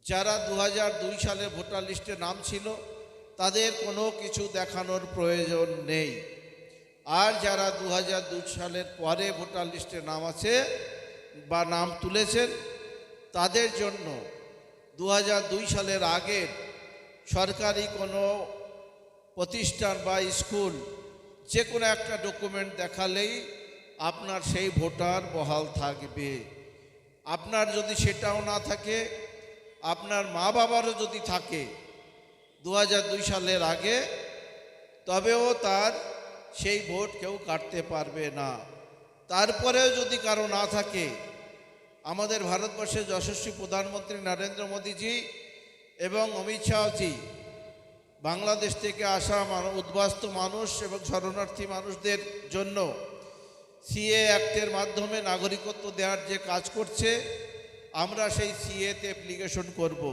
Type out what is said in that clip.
যারা 2002 সালে ভোটার লিস্টে নাম ছিল তাদের কোনো কিছু দেখানোর প্রয়োজন নেই। আর যারা 2002 সালের পরে ভোটার লিস্টে নাম আছে বা নাম তুলেছেন তাদের জন্য 2002 সালের আগের সরকারি কোনো প্রতিষ্ঠান বা স্কুল যে কোনো একটা ডকুমেন্ট দেখালেই আপনার সেই ভোটার বহাল থাকবে। আপনার যদি সেটাও না থাকে, আপনার মা বাবারও যদি থাকে 2002 সালের আগে, তবেও তার সেই ভোট কেউ কাটতে পারবে না। তারপরেও যদি কারো না থাকে, আমাদের ভারতবর্ষের যশস্বী প্রধানমন্ত্রী নরেন্দ্র মোদীজি এবং অমিত শাহজি বাংলাদেশ থেকে আসা উদ্বাস্তু মানুষ এবং শরণার্থী মানুষদের জন্য সিএ অ্যাক্টের মাধ্যমে নাগরিকত্ব দেওয়ার যে কাজ করছে, আমরা সেই সিএতে অ্যাপ্লিকেশন করব।